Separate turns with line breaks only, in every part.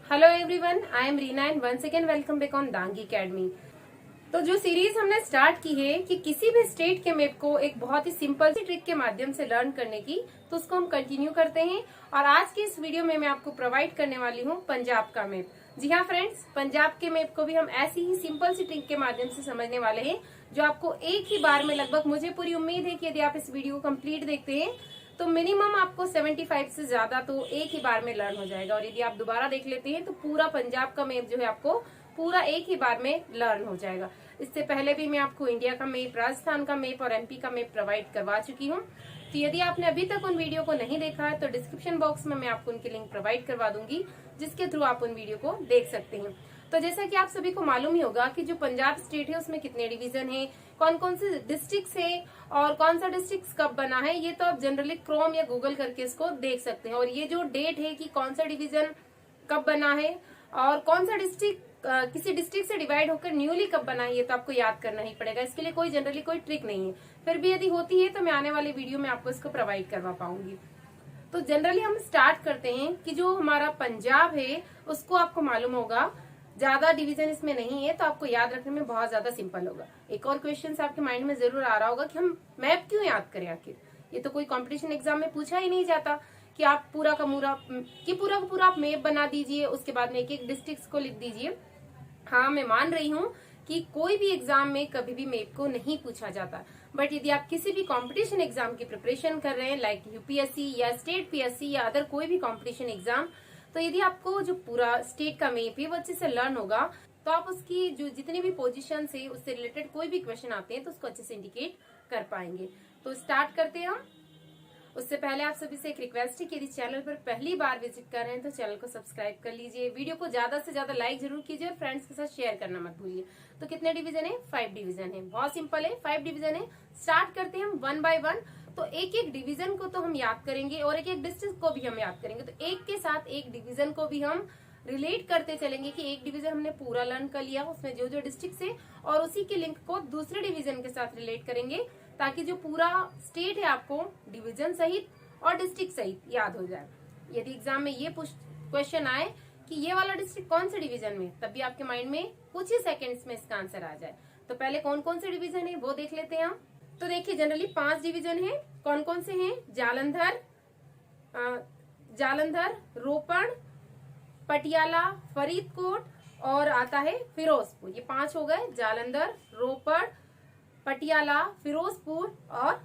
Hello everyone, I am Reena and once again welcome back on Dangi Academy. तो जो series हमने start की है कि किसी भी स्टेट के मैप को एक बहुत ही सिंपल सी ट्रिक के माध्यम से लर्न करने की, तो उसको हम कंटिन्यू करते हैं। और आज की इस वीडियो में मैं आपको प्रोवाइड करने वाली हूँ पंजाब का मैप। जी हाँ फ्रेंड्स, पंजाब के मैप को भी हम ऐसी ही सिंपल सी ट्रिक के माध्यम से समझने वाले हैं, जो आपको एक ही बार में लगभग, मुझे पूरी उम्मीद है कि यदि आप इस वीडियो को कंप्लीट देखते हैं तो मिनिमम आपको 75 से ज्यादा तो एक ही बार में लर्न हो जाएगा। और यदि आप दोबारा देख लेते हैं तो पूरा पंजाब का मैप जो है आपको पूरा एक ही बार में लर्न हो जाएगा। इससे पहले भी मैं आपको इंडिया का मैप, राजस्थान का मैप और एमपी का मैप प्रोवाइड करवा चुकी हूँ। तो यदि आपने अभी तक उन वीडियो को नहीं देखा है तो डिस्क्रिप्शन बॉक्स में मैं आपको उनकी लिंक प्रोवाइड करवा दूंगी, जिसके थ्रू आप उन वीडियो को देख सकते हैं। तो जैसा कि आप सभी को मालूम ही होगा कि जो पंजाब स्टेट है उसमें कितने डिवीजन है, कौन कौन से डिस्ट्रिक्ट्स है और कौन सा डिस्ट्रिक्ट कब बना है, ये तो आप जनरली क्रोम या गूगल करके इसको देख सकते हैं। और ये जो डेट है कि कौन सा डिवीजन कब बना है और कौन सा डिस्ट्रिक्ट किसी डिस्ट्रिक्ट से डिवाइड होकर न्यूली कब बना है, ये तो आपको याद करना ही पड़ेगा। इसके लिए कोई जनरली कोई ट्रिक नहीं है, फिर भी यदि होती है तो मैं आने वाले वीडियो में आपको इसको प्रोवाइड करवा पाऊंगी। तो जनरली हम स्टार्ट करते हैं कि जो हमारा पंजाब है उसको आपको मालूम होगा ज्यादा डिवीजन इसमें नहीं है, तो आपको याद रखने में बहुत ज्यादा सिंपल होगा। एक और क्वेश्चन आपके माइंड में जरूर आ रहा होगा कि हम मैप क्यों याद करें आखिर, ये तो कोई कंपटीशन एग्जाम में पूछा ही नहीं जाता कि आप पूरा का पूरा आप मैप बना दीजिए, उसके बाद में एक एक डिस्ट्रिक्ट को लिख दीजिए। हाँ, मैं मान रही हूँ कि कोई भी एग्जाम में कभी भी मैप को नहीं पूछा जाता, बट यदि आप किसी भी कंपटीशन एग्जाम की प्रिपरेशन कर रहे हैं, लाइक यूपीएससी या स्टेट पीएससी या अदर कोई भी कंपटीशन एग्जाम, तो यदि आपको जो पूरा स्टेट का मैप है वो अच्छे से लर्न होगा, तो आप उसकी जो जितनी भी पोजीशन है उससे रिलेटेड कोई भी क्वेश्चन आते हैं तो उसको अच्छे से इंडिकेट कर पाएंगे। तो स्टार्ट करते हैं हम। उससे पहले आप सभी से एक रिक्वेस्ट है कि यदि चैनल पर पहली बार विजिट कर रहे हैं तो चैनल को सब्सक्राइब कर लीजिए, वीडियो को ज्यादा से ज्यादा लाइक जरूर कीजिए और फ्रेंड्स के साथ शेयर करना मत भूलिए। तो कितने डिवीजन है? 5 डिवीजन है। बहुत सिंपल है, 5 डिवीजन है। स्टार्ट करते हैं हम 1 बाय 1। तो एक एक डिवीजन को तो हम याद करेंगे और एक एक डिस्ट्रिक्ट को भी हम याद करेंगे। तो एक के साथ एक डिवीजन को भी हम रिलेट करते चलेंगे कि एक डिवीजन हमने पूरा लर्न कर लिया, उसमें जो जो डिस्ट्रिक्ट है, और उसी के लिंक को दूसरे डिवीजन के साथ रिलेट करेंगे, ताकि जो पूरा स्टेट है आपको डिवीजन सहित और डिस्ट्रिक्ट सहित याद हो जाए। यदि एग्जाम में ये क्वेश्चन आए कि ये वाला डिस्ट्रिक्ट कौन से डिवीजन में, तब भी आपके माइंड में कुछ ही सेकंड्स में इसका आंसर आ जाए। तो पहले कौन कौन से डिवीजन है वो देख लेते हैं हम। तो देखिए, जनरली 5 डिवीजन है। कौन कौन से हैं? जालंधर, रोपड़, पटियाला, फरीदकोट और आता है फिरोजपुर। ये 5 हो गए, जालंधर, रोपड़, पटियाला, फिरोजपुर और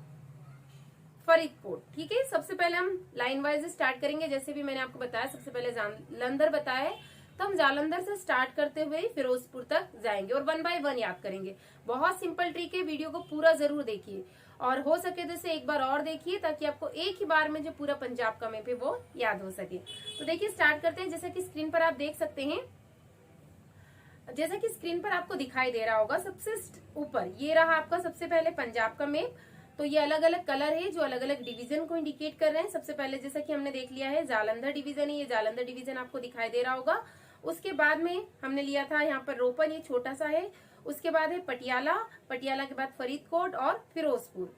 फरीदकोट। ठीक है, सबसे पहले हम लाइन वाइज स्टार्ट करेंगे। जैसे भी मैंने आपको बताया, सबसे पहले जालंधर बताया है, तो हम जालंधर से स्टार्ट करते हुए फिरोजपुर तक जाएंगे और 1 बाय 1 याद करेंगे। बहुत सिंपल ट्रिक है, वीडियो को पूरा जरूर देखिए और हो सके तो इसे एक बार और देखिए, ताकि आपको एक ही बार में जो पूरा पंजाब का मैप है वो याद हो सके। तो देखिए, स्टार्ट करते हैं। जैसा कि स्क्रीन पर आप देख सकते हैं, जैसा कि स्क्रीन पर आपको दिखाई दे रहा होगा, सबसे ऊपर ये रहा आपका सबसे पहले पंजाब का मैप। तो ये अलग अलग कलर है जो अलग अलग डिवीजन को इंडिकेट कर रहे हैं। सबसे पहले जैसा कि हमने देख लिया है, जालंधर डिवीजन है, ये जालंधर डिवीजन आपको दिखाई दे रहा होगा। उसके बाद में हमने लिया था यहाँ पर रोपड़, ये छोटा सा है। उसके बाद है पटियाला, पटियाला के बाद फरीदकोट और फिरोजपुर।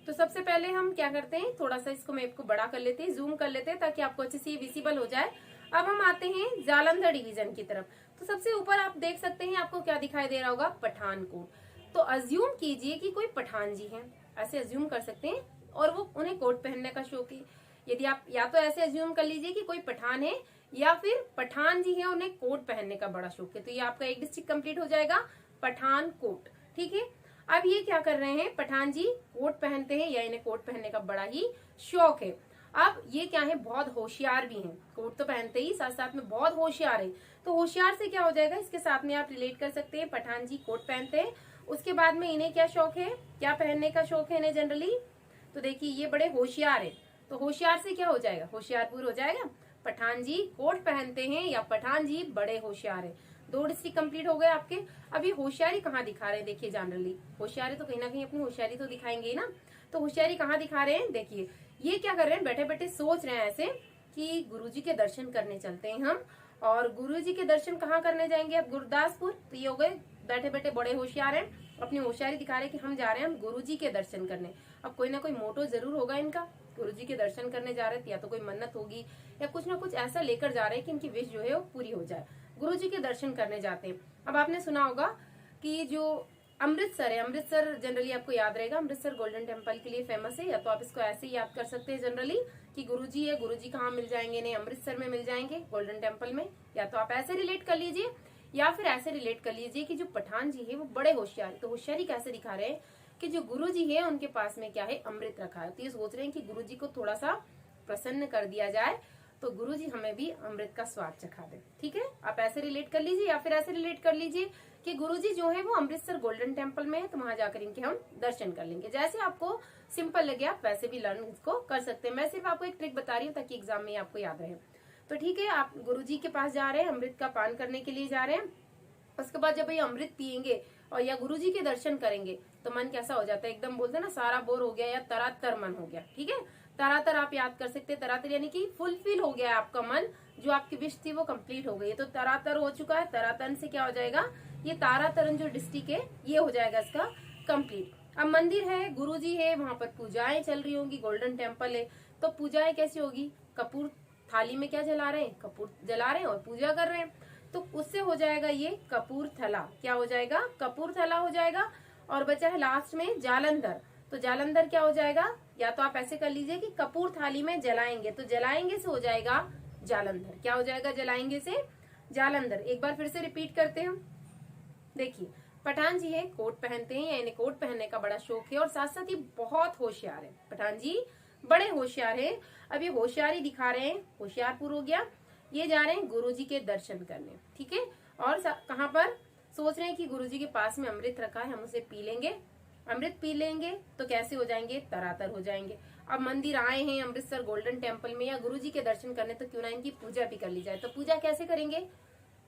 तो सबसे पहले हम क्या करते हैं, थोड़ा सा इसको मैप को बड़ा कर लेते हैं, जूम कर लेते हैं, ताकि आपको अच्छे से विजिबल हो जाए। अब हम आते हैं जालंधर डिवीजन की तरफ। तो सबसे ऊपर आप देख सकते हैं, आपको क्या दिखाई दे रहा होगा? पठानकोट। तो अज्यूम कीजिए कि कोई पठान जी हैं, ऐसे अज्यूम कर सकते हैं, और वो उन्हें कोट पहनने का शौक है। यदि आप या तो ऐसे अज्यूम कर लीजिए कि कोई पठान है, या फिर पठान जी हैं, उन्हें कोट पहनने का बड़ा शौक है। तो ये आपका एक डिस्ट्रिक्ट कंप्लीट हो जाएगा, पठानकोट। ठीक है, अब ये क्या कर रहे हैं? पठान जी कोट पहनते हैं या इन्हें कोट पहनने का बड़ा ही शौक है। अब ये क्या है? बहुत होशियार भी हैं। कोट तो पहनते ही, साथ साथ में बहुत होशियार है। तो होशियार से क्या हो जाएगा, इसके साथ में आप रिलेट कर सकते हैं। पठान जी कोट पहनते हैं, उसके बाद में इन्हें क्या शौक है, क्या पहनने का शौक है इन्हें जनरली? तो देखिए, ये बड़े होशियार है, तो होशियार से क्या हो जाएगा? होशियारपुर हो जाएगा। पठान जी कोट पहनते हैं या पठान जी बड़े होशियार है। 2 डिस्ट्रिक्ट कंप्लीट हो गए आपके। अब ये होशियारी कहाँ दिखा रहे हैं? देखिए, जनरली होशियारी तो कहीं ना कहीं अपनी होशियारी तो दिखाएंगे ही ना। तो होशियारी कहाँ दिखा रहे हैं? देखिए, ये क्या कर रहे हैं? बैठे बैठे सोच रहे हैं ऐसे कि गुरुजी के दर्शन करने चलते हैं हम। और गुरुजी के दर्शन कहाँ करने जाएंगे? अब गुरदासपुर। तो ये हो गए बैठे बैठे बड़े होशियार हैं, अपनी होशियारी दिखा रहे हैं कि हम जा रहे हैं हम गुरुजी के दर्शन करने। अब कोई ना कोई मोटो जरूर होगा इनका, गुरुजी के दर्शन करने जा रहे थे, या तो कोई मन्नत होगी या कुछ ना कुछ ऐसा लेकर जा रहे हैं कि इनकी विश जो है वो पूरी हो जाए, गुरुजी के दर्शन करने जाते हैं। अब आपने सुना होगा कि जो अमृतसर है, अमृतसर जनरली आपको याद रहेगा, अमृतसर गोल्डन टेम्पल के लिए फेमस है, या तो आप इसको ऐसे ही याद कर सकते हैं जनरली कि गुरुजी है, गुरुजी कहाँ मिल जाएंगे, नहीं अमृतसर में मिल जाएंगे गोल्डन टेम्पल में, या तो आप ऐसे रिलेट कर लीजिए या फिर ऐसे रिलेट कर लीजिए कि जो पठान जी है वो बड़े होशियार है। तो होशियारी कैसे दिखा रहे हैं कि जो गुरु जी है उनके पास में क्या है, अमृत रखा है, तो ये सोच रहे हैं कि गुरु जी को थोड़ा सा प्रसन्न कर दिया जाए, तो गुरु जी हमें भी अमृत का स्वाद चखा दे। ठीक है, आप ऐसे रिलेट कर लीजिए या फिर ऐसे रिलेट कर लीजिए कि गुरुजी जो है वो अमृतसर गोल्डन टेम्पल में है, तो वहां जाकर इनके हम दर्शन कर लेंगे। जैसे आपको सिंपल लगे आप वैसे भी लर्न इसको कर सकते हैं। मैं सिर्फ आपको एक ट्रिक बता रही हूँ ताकि एग्जाम में आपको याद रहे। तो ठीक है, आप गुरुजी के पास जा रहे हैं, अमृत का पान करने के लिए जा रहे हैं। उसके बाद जब ये अमृत पियेंगे और या गुरुजी के दर्शन करेंगे तो मन कैसा हो जाता है, एकदम बोलते हैं ना सारा बोर हो गया या तरातर मन हो गया। ठीक है, तरातर आप याद कर सकते हैं, तरातर यानी कि फुलफिल हो गया है आपका मन, जो आपकी विश थी वो कंप्लीट हो गई है, तो तरातर हो चुका है। तरातन से क्या हो जाएगा, ये तारातरन जो डिस्ट्रिक्ट है ये हो जाएगा इसका कंप्लीट। अब मंदिर है, गुरुजी है, वहां पर पूजाएं चल रही होंगी, गोल्डन टेम्पल है, तो पूजाएं कैसी होगी, कपूर थाली में क्या जला रहे हैं, कपूर जला रहे हैं और पूजा कर रहे हैं, तो उससे हो जाएगा ये कपूरथला। क्या हो जाएगा, कपूरथला हो जाएगा। और बचा है लास्ट में जालंधर, तो जालंधर क्या हो जाएगा, या तो आप ऐसे कर लीजिए कि कपूर थाली में जलाएंगे, तो जलाएंगे से हो जाएगा जालंधर। क्या हो जाएगा, जलाएंगे से जालंधर। एक बार फिर से रिपीट करते हैं। देखिए, पठान जी है, कोट पहनते हैं, या इन्हें कोट पहनने का बड़ा शौक है और साथ साथ ही बहुत होशियार है। पठान जी बड़े होशियार है। अब ये होशियारी दिखा रहे हैं, होशियारपुर हो गया, ये जा रहे हैं गुरुजी के दर्शन करने। ठीक है, और कहाँ पर सोच रहे हैं कि गुरुजी के पास में अमृत रखा है, हम उसे पी लेंगे, अमृत पी लेंगे तो कैसे हो जाएंगे, तरातर हो जाएंगे। अब मंदिर आए हैं अमृतसर गोल्डन टेम्पल में या गुरुजी के दर्शन करने, तो क्यों ना इनकी पूजा भी कर ली जाए। तो पूजा कैसे करेंगे,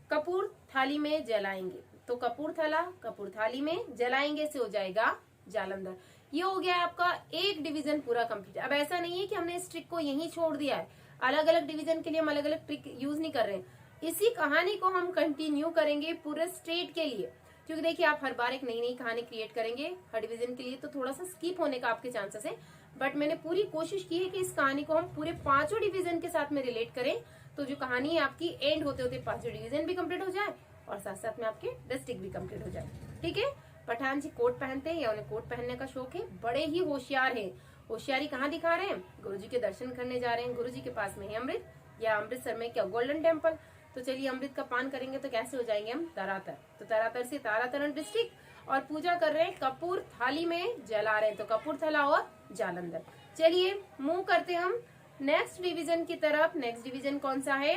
कपूर थाली में जलाएंगे, तो कपूरथला कपूर थाली में जलाएंगे से हो जाएगा जालंधर। ये हो गया आपका एक डिवीजन पूरा कंप्लीट। अब ऐसा नहीं है कि हमने इस ट्रिक को यहीं छोड़ दिया है, अलग अलग डिवीजन के लिए हम अलग अलग ट्रिक यूज नहीं कर रहे हैं, इसी कहानी को हम कंटिन्यू करेंगे पूरे स्टेट के लिए, क्योंकि देखिए आप हर बार एक नई नई कहानी क्रिएट करेंगे हर डिवीजन के लिए, तो थोड़ा सा स्किप होने का आपके चांसेस है, बट मैंने पूरी कोशिश की है कि इस कहानी को हम पूरे 5 डिवीजन के साथ में रिलेट करें, तो जो कहानी है आपकी एंड होते होते 5 डिवीजन भी कंप्लीट हो जाए और साथ साथ में आपके डिस्ट्रिक्ट भी कंप्लीट हो जाए। ठीक है, पठान जी कोट पहनते हैं या उन्हें कोट पहनने का शौक है, बड़े ही होशियार है। होशियारी कहाँ दिखा रहे हैं, गुरुजी के दर्शन करने जा रहे हैं, गुरुजी के पास में है अमृत, या अमृतसर में क्या गोल्डन टेम्पल, तो चलिए अमृत का पान करेंगे तो कैसे हो जाएंगे हम, तरातर, तो तरातर से तारातरन डिस्ट्रिक्ट, और पूजा कर रहे हैं कपूर थाली में जला रहे हैं, तो कपूरथला और जालंधर। चलिए मूव करते हम नेक्स्ट डिवीजन की तरफ। नेक्स्ट डिवीजन कौन सा है,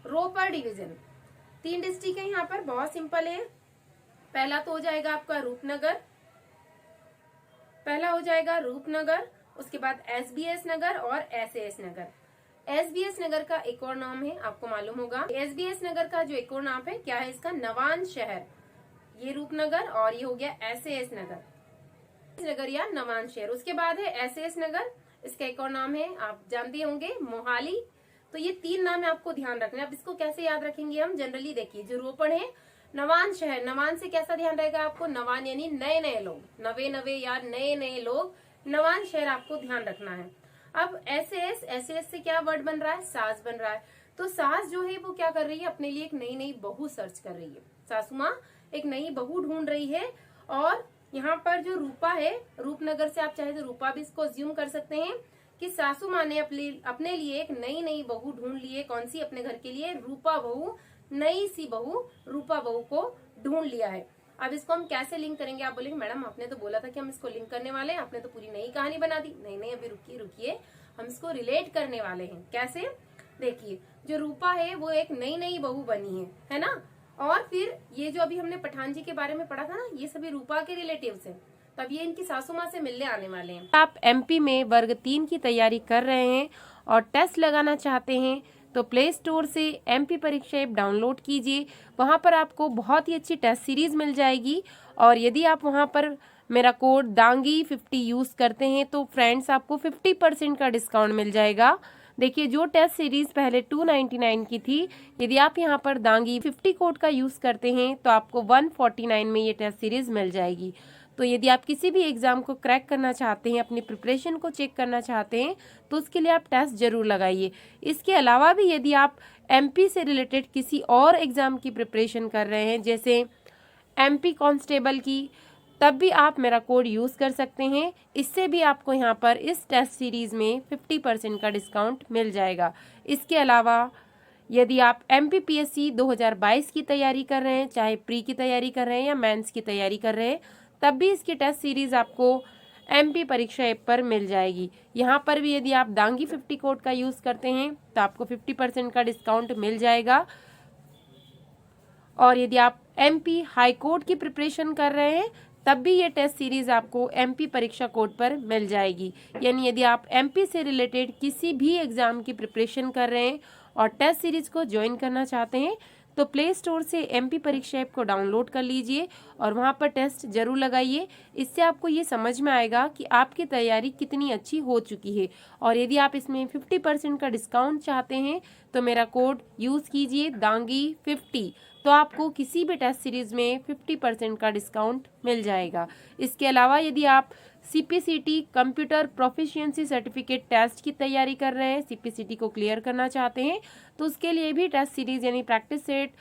रोपड़ डिवीजन। 3 डिस्ट्रिक्ट है यहाँ पर, बहुत सिंपल है। पहला तो हो जाएगा आपका रूपनगर, पहला हो जाएगा रूपनगर, उसके बाद एसबीएस नगर और एसएएस नगर। एसबीएस नगर का एक और नाम है, आपको मालूम होगा, एसबीएस नगर का जो एक और नाम है क्या है इसका, नवान शहर। ये रूपनगर और ये हो गया एसएएस नगर, नगर या नवान शहर। उसके बाद है एसएएस नगर, इसका एक और नाम है आप जानते होंगे मोहाली। तो ये 3 नाम है, आपको ध्यान रखना है। अब इसको कैसे याद रखेंगे हम, जनरली देखिए जो रोपड़ है, नवान शहर, नवान से कैसा ध्यान रहेगा आपको, नवान यानी नए नए लोग, नवे नवे या नए नए लोग, नवान शहर आपको ध्यान रखना है। अब एसएएस, एसएएस से क्या वर्ड बन रहा है, सास बन रहा है, तो सास जो है वो क्या कर रही है, अपने लिए एक नई नई बहू सर्च कर रही है, सासू माँ एक नई बहू ढूंढ रही है। और यहाँ पर जो रूपा है, रूपनगर से आप चाहे तो रूपा भी इसको अज्यूम कर सकते हैं कि सासू माँ ने अपने लिए एक नई नई बहू ढूंढ ली है, कौन सी, अपने घर के लिए रूपा बहू, नई सी बहू रूपा बहू को ढूंढ लिया है। अब इसको हम कैसे लिंक करेंगे, आप बोलेंगे मैडम आपने तो बोला था कि हम इसको लिंक करने वाले हैं, आपने तो पूरी नई कहानी बना दी। नहीं नहीं, अभी रुकिए रुकिए, हम इसको रिलेट करने वाले हैं। कैसे, देखिए जो रूपा है वो एक नई नई बहू बनी है ना, और फिर ये जो अभी हमने पठान जी के बारे में पढ़ा था ना, ये सभी रूपा के रिलेटिव्स हैं, तब ये इनकी सासू माँ से मिलने आने वाले हैं। आप एमपी में वर्ग 3 की तैयारी कर रहे हैं और टेस्ट लगाना चाहते हैं तो प्ले स्टोर से एमपी परीक्षा ऐप डाउनलोड कीजिए, वहाँ पर आपको बहुत ही अच्छी टेस्ट सीरीज मिल जाएगी। और यदि आप वहाँ पर मेरा कोड दांगी 50 यूज़ करते हैं तो फ्रेंड्स आपको 50% का डिस्काउंट मिल जाएगा। देखिए जो टेस्ट सीरीज पहले 299 की थी, यदि आप यहाँ पर दांगी 50 कोड का यूज़ करते हैं तो आपको 149 में ये टेस्ट सीरीज मिल जाएगी। तो यदि आप किसी भी एग्ज़ाम को क्रैक करना चाहते हैं, अपनी प्रिपरेशन को चेक करना चाहते हैं, तो उसके लिए आप टेस्ट ज़रूर लगाइए। इसके अलावा भी यदि आप एमपी से रिलेटेड किसी और एग्ज़ाम की प्रिपरेशन कर रहे हैं, जैसे एमपी कांस्टेबल की, तब भी आप मेरा कोड यूज़ कर सकते हैं। इससे भी आपको यहाँ पर इस टेस्ट सीरीज़ में 50% का डिस्काउंट मिल जाएगा। इसके अलावा यदि आप MPPSC 2022 की तैयारी कर रहे हैं, चाहे प्री की तैयारी कर रहे हैं या मेंस की तैयारी कर रहे हैं, तब भी इसकी टेस्ट सीरीज़ आपको MP परीक्षा ऐप पर मिल जाएगी। यहाँ पर भी यदि आप दांगी 50 कोड का यूज़ करते हैं तो आपको 50% का डिस्काउंट मिल जाएगा। और यदि आप MP हाई कोर्ट की प्रिपरेशन कर रहे हैं, तब भी ये टेस्ट सीरीज़ आपको MP परीक्षा कोड पर मिल जाएगी। यानी यदि आप MP से रिलेटेड किसी भी एग्ज़ाम की प्रिपरेशन कर रहे हैं और टेस्ट सीरीज़ को ज्वाइन करना चाहते हैं, तो प्ले स्टोर से MP परीक्षा ऐप को डाउनलोड कर लीजिए और वहाँ पर टेस्ट ज़रूर लगाइए। इससे आपको ये समझ में आएगा कि आपकी तैयारी कितनी अच्छी हो चुकी है। और यदि आप इसमें 50% का डिस्काउंट चाहते हैं तो मेरा कोड यूज़ कीजिए दांगी50, तो आपको किसी भी टेस्ट सीरीज़ में 50% का डिस्काउंट मिल जाएगा। इसके अलावा यदि आप CPCT computer proficiency certificate test की तैयारी कर रहे हैं, CPCT को क्लियर करना चाहते हैं, तो उसके लिए भी टेस्ट सीरीज़ यानी प्रैक्टिस सेट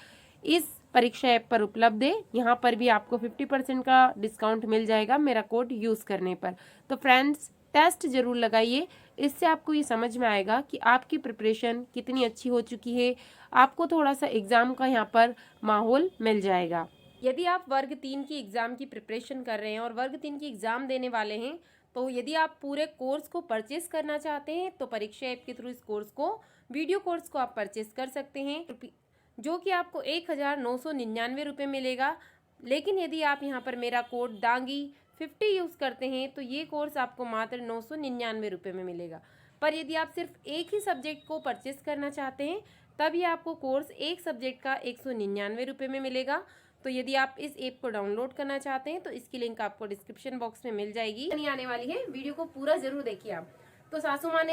इस परीक्षा ऐप पर उपलब्ध है। यहाँ पर भी आपको 50% का डिस्काउंट मिल जाएगा मेरा कोड यूज़ करने पर। तो फ्रेंड्स, टेस्ट ज़रूर लगाइए। इससे आपको ये समझ में आएगा कि आपकी प्रिपरेशन कितनी अच्छी हो चुकी है। आपको थोड़ा सा एग्ज़ाम का यहाँ पर माहौल मिल जाएगा। यदि आप वर्ग 3 की एग्ज़ाम की प्रिपरेशन कर रहे हैं और वर्ग 3 की एग्ज़ाम देने वाले हैं, तो यदि आप पूरे कोर्स को परचेस करना चाहते हैं तो परीक्षा ऐप के थ्रू इस कोर्स को, वीडियो कोर्स को आप परचेस कर सकते हैं, जो कि आपको 1999 रुपये मिलेगा। लेकिन यदि आप यहाँ पर मेरा कोड दांगी50 यूज़ करते हैं तो ये कोर्स आपको मात्र 999 रुपये में मिलेगा। पर यदि आप सिर्फ एक ही सब्जेक्ट को परचेस करना चाहते हैं, तभी आपको कोर्स एक सब्जेक्ट का 199 रुपये में मिलेगा। तो यदि आप इस ऐप को डाउनलोड करना चाहते हैं तो इसकी लिंक आपको डिस्क्रिप्शन बॉक्स में मिल जाएगी। नहीं आने वाली है, वीडियो को पूरा जरूर देखिए आप। तो सासू माँ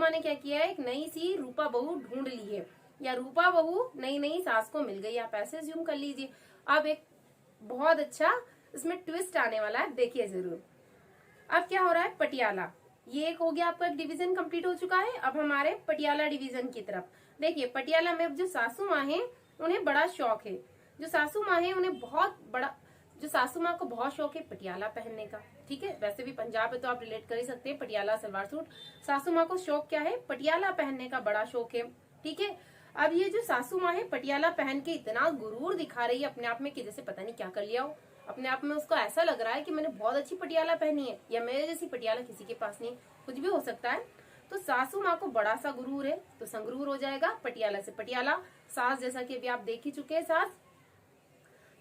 ने क्या किया है, एक नई सी रूपा बहू ढूंढ ली है, या रूपा बहू नई सास को मिल गई, आप ऐसे ज्यूम कर लीजिए। अब एक बहुत अच्छा इसमें ट्विस्ट आने वाला है, देखिए जरूर। अब क्या हो रहा है, पटियाला, ये एक हो गया आपका डिवीजन कंप्लीट हो चुका है। अब हमारे पटियाला डिवीजन की तरफ देखिए। पटियाला में जो सासू माँ है उन्हें बड़ा शौक है, जो सासू माँ है उन्हें जो सासू माँ को बहुत शौक है पटियाला पहनने का। ठीक है, वैसे भी पंजाब है तो आप रिलेट कर ही सकते हैं, पटियाला सलवार सूट। सासू माँ को शौक क्या है, पटियाला पहनने का बड़ा शौक है। ठीक है, अब ये जो सासू माँ है पटियाला पहन के इतना गुरूर दिखा रही है अपने आप में कि जैसे पता नहीं क्या कर लिया हो अपने आप में। उसको ऐसा लग रहा है कि मैंने बहुत अच्छी पटियाला पहनी है, या मेरे जैसी पटियाला किसी के पास नहीं, कुछ भी हो सकता है। तो सासू माँ को बड़ा सा गुरूर है, तो संगरूर हो जाएगा पटियाला से पटियाला। सास जैसा कि अभी आप देख ही चुके हैं सास।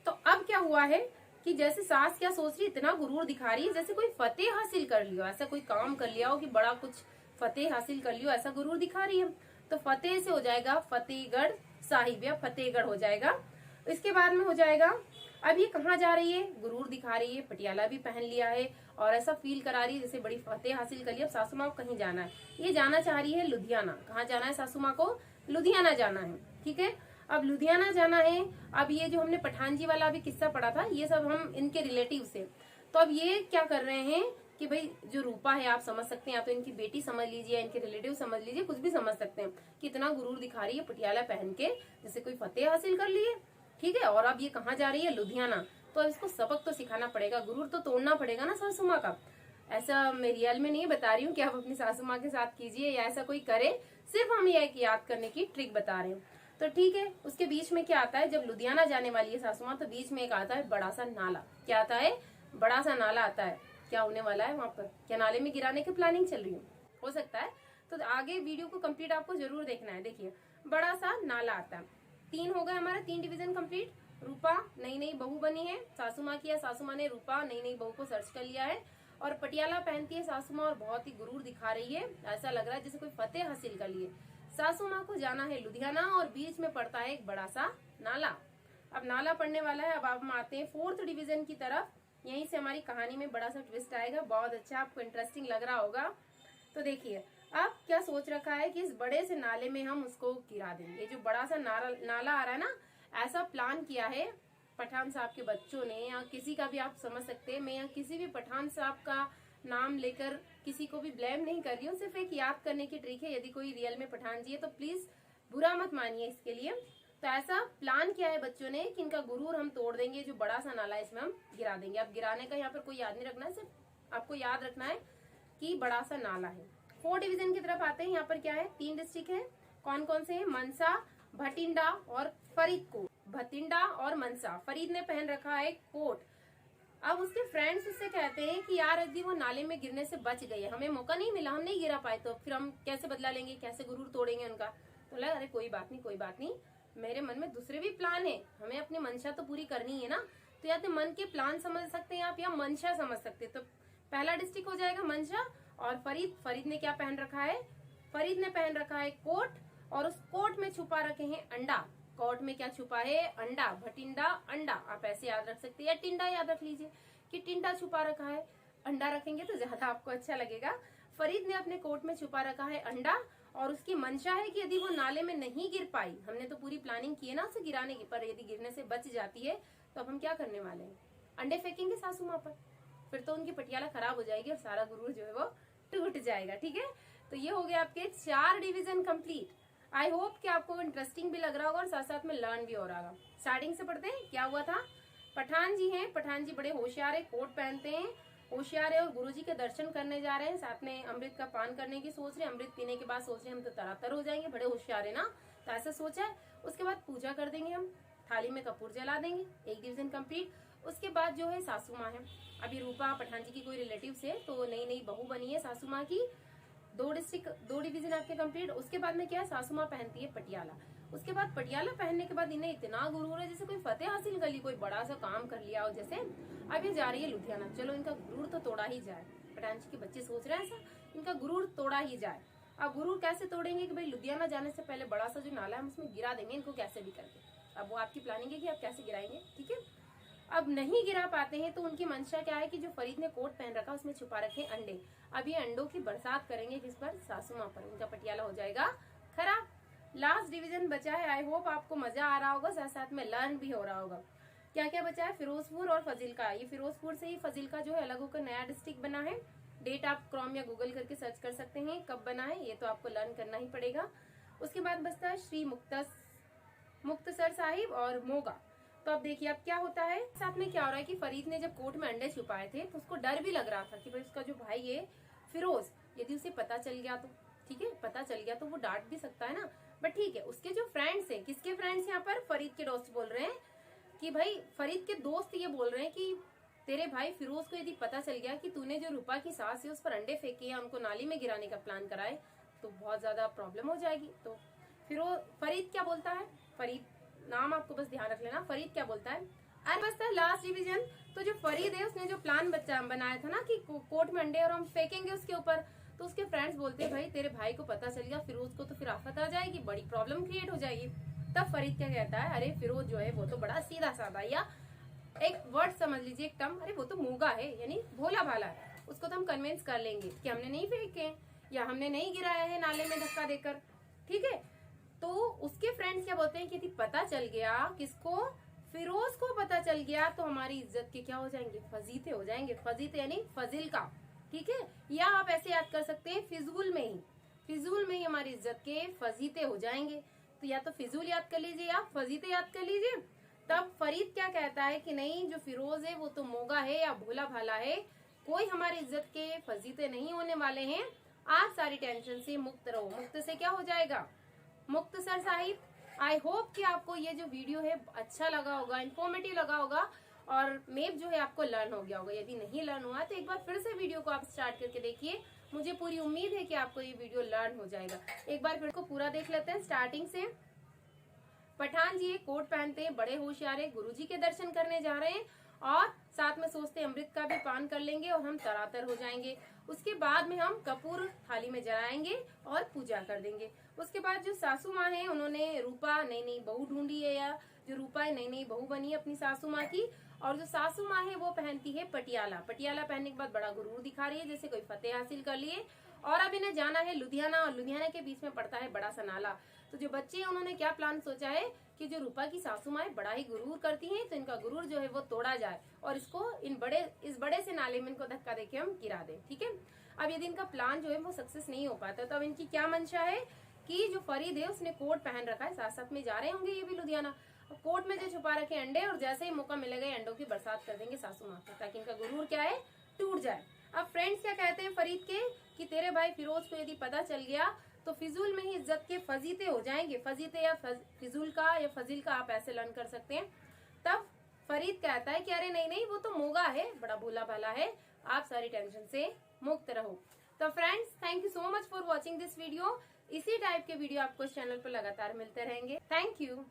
तो अब क्या हुआ है कि जैसे सास क्या सोच रही है, इतना गुरूर दिखा रही है जैसे कोई फतेह हासिल कर लियो, ऐसा कोई काम कर लिया हो कि बड़ा कुछ फतेह हासिल कर लियो, ऐसा गुरूर दिखा रही है। तो फतेह से हो जाएगा फतेहगढ़ साहिब, या फतेहगढ़ हो जाएगा। इसके बाद में हो जाएगा, अब ये कहाँ जा रही है, गुरूर दिखा रही है, पटियाला भी पहन लिया है और ऐसा फील करा रही है जैसे बड़ी फतेह हासिल कर लिया। अब सासू माँ को कहीं जाना है, ये जाना चाह रही है लुधियाना। कहाँ जाना है सासू माँ को, लुधियाना जाना है। ठीक है, अब लुधियाना जाना है। अब ये जो हमने पठान जी वाला अभी किस्सा पढ़ा था, ये सब हम इनके रिलेटिव से। तो अब ये क्या कर रहे हैं कि भाई जो रूपा है आप समझ सकते हैं, या तो इनकी बेटी समझ लीजिए, इनके रिलेटिव समझ लीजिए, कुछ भी समझ सकते हैं, कि इतना गुरूर दिखा रही है पटियाला पहन के जैसे कोई फतेह हासिल कर ली है। ठीक है, और अब ये कहाँ जा रही है, लुधियाना। तो अब इसको सबक तो सिखाना पड़ेगा, गुरूर तो तोड़ना पड़ेगा ना सासू माँ का। ऐसा मैं रियल में नहीं बता रही हूँ कि आप अपनी सासू माँ के साथ कीजिए या ऐसा कोई करे, सिर्फ हम यह याद करने की ट्रिक बता रहे हैं। तो ठीक है, उसके बीच में क्या आता है, जब लुधियाना जाने वाली है सासू माँ, तो बीच में एक आता है बड़ा सा नाला। क्या आता है, बड़ा सा नाला आता है। क्या होने वाला है वहां पर, क्या नाले में गिराने की प्लानिंग चल रही हो सकता है। तो आगे वीडियो को कंप्लीट आपको जरूर देखना है। देखिए, बड़ा सा नाला आता है। 3 हो गए हमारे, 3 डिवीजन कंप्लीट। रूपा नई बहू बनी है, सासू माँ की, सासू माँ ने रूपा नई बहू को सर्च कर लिया है, और पटियाला पहनती है सासू माँ और बहुत ही गुरूर दिखा रही है, ऐसा लग रहा है जैसे कोई फतेह हासिल कर लिए। सासू माँ को जाना है लुधियाना और बीच में पड़ता है एक बड़ा सा नाला। अब नाला पड़ने वाला है। अब हम आते हैं 4th डिवीजन की तरफ। यहीं से हमारी कहानी में बड़ा सा ट्विस्ट आएगा, बहुत अच्छा, आपको इंटरेस्टिंग लग रहा होगा। तो देखिए, अब क्या सोच रखा है कि इस बड़े से नाले में हम उसको गिरा देंगे। ये जो बड़ा सा नाला आ रहा है ना, ऐसा प्लान किया है पठान साहब के बच्चों ने, या किसी का भी आप समझ सकते हैं, मैं यहाँ किसी भी पठान साहब का नाम लेकर किसी को भी ब्लेम नहीं कर रही हूँ, सिर्फ एक याद करने की ट्रिक है। यदि कोई रियल में पठान जी है तो प्लीज बुरा मत मानिए इसके लिए। तो ऐसा प्लान किया है बच्चों ने कि इनका गुरूर हम तोड़ देंगे, जो बड़ा सा नाला है इसमें हम गिरा देंगे। अब गिराने का यहाँ पर कोई याद नहीं रखना है, सिर्फ आपको याद रखना है कि बड़ा सा नाला है। 4 डिवीजन की तरफ आते हैं। यहाँ पर क्या है, 3 डिस्ट्रिक्ट है। कौन कौन से हैं? मनसा, भटिंडा और फरीदकोट। भटिंडा और मनसा। फरीद ने पहन रखा है कोट। अब उसके फ्रेंड्स उससे कहते हैं कि यार यदि वो नाले में गिरने से बच गए, हमें मौका नहीं मिला, हम नहीं गिरा पाए, तो फिर हम कैसे बदला लेंगे, कैसे गुरूर तोड़ेंगे उनका। तो लगा अरे कोई बात नहीं, कोई बात नहीं, मेरे मन में दूसरे भी प्लान है, हमें अपनी मंशा तो पूरी करनी है ना। तो या तो मन के प्लान समझ सकते हैं आप, या मंशा समझ सकते हैं। तो पहला डिस्ट्रिक्ट हो जाएगा मनसा और फरीद। फरीद ने क्या पहन रखा है? फरीद ने पहन रखा है कोट, और उस कोट में छुपा रखे हैं अंडा। कोट में क्या छुपा है? अंडा। भटिंडा अंडा, आप ऐसे याद रख सकते हैं, या टिंडा याद रख लीजिए कि टिंडा छुपा रखा है। अंडा रखेंगे तो ज्यादा आपको अच्छा लगेगा। फरीद ने अपने कोट में छुपा रखा है अंडा, और उसकी मंशा है कि यदि वो नाले में नहीं गिर पाई, हमने तो पूरी प्लानिंग की है ना उसे गिराने की, पर यदि गिरने से बच जाती है तो अब हम क्या करने वाले हैं? अंडे फेंकेंगे सासू माँ पर, फिर तो उनकी पटियाला खराब हो जाएगी और सारा गुरूर जो है वो टूट जाएगा। ठीक है, तो ये हो गया आपके 4 डिवीजन कंप्लीट। आई होप कि आपको इंटरेस्टिंग भी लग रहा होगा और साथ साथ में लर्न भी हो रहा होगा। स्टार्टिंग से पढ़ते हैं। क्या हुआ था? पठान जी हैं, पठान जी बड़े होशियार है, कोट पहनते हैं, होशियार है, और गुरुजी के दर्शन करने जा रहे हैं, साथ में अमृत का पान करने की सोच रहे हैं। अमृत पीने के बाद सोच रहे हैं हम तो तरातर हो जाएंगे, बड़े होशियार है ना, तो ऐसा सोचा है। उसके बाद पूजा कर देंगे, हम थाली में कपूर जला देंगे। 1 डिवीजन कंप्लीट। उसके बाद जो है सासू माँ है, अभी रूपा पठान जी की कोई रिलेटिव से, तो नई नई बहू बनी है सासू माँ की। 2 डिवीजन आपके कंप्लीट। उसके बाद में क्या है, सासू माँ पहनती है पटियाला। उसके बाद पटियाला पहनने के बाद इन्हें इतना गुरूर है जैसे कोई फतेह हासिल कर ली, कोई बड़ा सा काम कर लिया हो जैसे। अब ये जा रही है लुधियाना, चलो इनका गुरूर तो तोड़ा ही जाए। पठान जी के बच्चे सोच रहे हैं ऐसा, इनका गुरूर तोड़ा ही जाए। अब गुरूर कैसे तोड़ेंगे कि भाई लुधियाना जाने से पहले बड़ा सा जो नाला है हम उसमें गिरा देंगे इनको कैसे भी करके। अब वो आपकी प्लानिंग है कि आप कैसे गिराएंगे। ठीक है, अब नहीं गिरा पाते हैं तो उनकी मंशा क्या है कि जो फरीद ने कोट पहन रखा उसमें छुपा रखे अंडे। अब ये अंडों की बरसात करेंगे किस पर? सासू माँ पर। उनका पटियाला हो जाएगा खराब। लास्ट डिवीजन बचा है। आई होप आपको मजा आ रहा होगा, साथ साथ में लर्न भी हो रहा होगा। क्या क्या बचा है? फिरोजपुर और फजीलका। ये फिरोजपुर से ही फजीलका जो है अलग होकर नया डिस्ट्रिक्ट बना है। डेट आप क्रोम या गूगल करके सर्च कर सकते हैं कब बना है, ये तो आपको लर्न करना ही पड़ेगा। उसके बाद बचता है श्री मुक्तसर साहिब और मोगा। तो अब देखिए अब क्या होता है, साथ में क्या हो रहा है कि फरीद ने जब कोट में अंडे छुपाए थे तो उसको डर भी लग रहा था कि भाई उसका जो भाई है फिरोज, यदि उसे पता चल गया तो, ठीक है, पता चल गया तो वो डांट भी सकता है ना। बट ठीक है, उसके जो फ्रेंड्स हैं, किसके फ्रेंड्स यहाँ पर? फरीद के दोस्त बोल रहे हैं कि भाई फरीद के दोस्त ये बोल रहे हैं कि तेरे भाई फिरोज को यदि पता चल गया कि तूने जो रूपा की सास है उस पर अंडे फेंके या उनको नाली में गिराने का प्लान कराए तो बहुत ज्यादा प्रॉब्लम हो जाएगी। तो फरीद क्या बोलता है? फरीद नाम आपको बस ध्यान रख लेना। फरीद क्या बोलता है? और बचता है लास्ट डिवीजन। तो जो फरीद है उसने जो प्लान बनाया था ना कि कोट में अंडे और हम फेंकेंगे उसके ऊपर, तो उसके फ्रेंड्स बोलते हैं भाई तेरे भाई को पता चल गया फिरोज को तो फिर आफत आ जाएगी, बड़ी प्रॉब्लम क्रिएट हो जाएगी। तब फरीद क्या कहता है, अरे फिरोज जो है वो तो बड़ा सीधा साधा, या एक वर्ड समझ लीजिए, एक टर्म, अरे वो तो मूंगा है, यानी भोला भाला है, उसको तो हम कन्विंस कर लेंगे कि हमने नहीं फेंके या हमने नहीं गिराया है नाले में धक्का देकर। ठीक है, तो उसके फ्रेंड्स क्या बोलते हैं कि यदि पता चल गया, किसको? फिरोज को पता चल गया तो हमारी इज्जत के क्या हो जाएंगे? फजीते हो जाएंगे। फजीते यानी फजिल का। ठीक है, या आप ऐसे याद कर सकते हैं फिजूल में ही हमारी इज्जत के फजीते हो जाएंगे। तो या तो फिजूल याद कर लीजिए या फजीते याद कर लीजिए। तब फरीद क्या कहता है कि नहीं, जो फिरोज है वो तो मोगा है या भोला भाला है, कोई हमारी इज्जत के फजीते नहीं होने वाले हैं, आप सारी टेंशन से मुक्त रहो। मुक्त से क्या हो जाएगा? मुक्तसर साहिब। आई होप कि आपको ये जो वीडियो है अच्छा लगा होगा, इन्फॉर्मेटिव लगा होगा और मैप जो है आपको लर्न हो गया होगा। यदि नहीं लर्न हुआ तो एक बार फिर से वीडियो को आप स्टार्ट करके देखिए, मुझे पूरी उम्मीद है कि आपको ये वीडियो लर्न हो जाएगा। एक बार फिर को पूरा देख लेते हैं स्टार्टिंग से। पठान जी कोट पहनते हैं, बड़े होशियार है, गुरुजी के दर्शन करने जा रहे हैं और साथ में सोचते हैं अमृत का भी पान कर लेंगे और हम तरातर हो जाएंगे। उसके बाद में हम कपूर थाली में जलाएंगे और पूजा कर देंगे। उसके बाद जो सासू माँ है उन्होंने रूपा नई नई बहू ढूंढी है, या जो रूपा है नई नई बहू बनी है अपनी सासू माँ की, और जो सासू माँ है वो पहनती है पटियाला। पटियाला पहनने के बाद बड़ा गुरूर दिखा रही है जैसे कोई फतेह हासिल कर लिए। और अब इन्हें जाना है लुधियाना, और लुधियाना के बीच में पड़ता है बड़ा सा नाला। तो जो बच्चे हैं उन्होंने क्या प्लान सोचा है कि जो रूपा की सासू माँ बड़ा ही गुरूर करती हैं, तो इनका गुरूर जो है वो तोड़ा जाए और इसको इस बड़े से नाले में इनको धक्का देके हम गिरा दें। ठीक है, अब यदि इनका प्लान जो है वो सक्सेस नहीं हो पाता तो अब इनकी क्या मंशा है कि जो फरीद है उसने कोट पहन रखा है, साथ साथ में जा रहे होंगे ये भी लुधियाना, कोट में जो छुपा रखे अंडे, और जैसे ही मौका मिलेगा अंडों की बरसात कर देंगे सासू माँ को, ताकि इनका गुरूर क्या है टूट जाए। अब फ्रेंड्स क्या कहते हैं फरीद के कि तेरे भाई फिरोज को यदि पता चल गया तो फिजूल में ही इज्जत के फजीते हो जाएंगे। फजीते या फिजूल का या फजील का आप ऐसे लर्न कर सकते हैं। तब फरीद कहता है कि अरे नहीं नहीं, वो तो मोगा है, बड़ा भोला भाला है, आप सारी टेंशन से मुक्त रहो। तो friends, thank you so much for watching this video. इसी टाइप के वीडियो आपको इस चैनल पर लगातार मिलते रहेंगे। Thank you.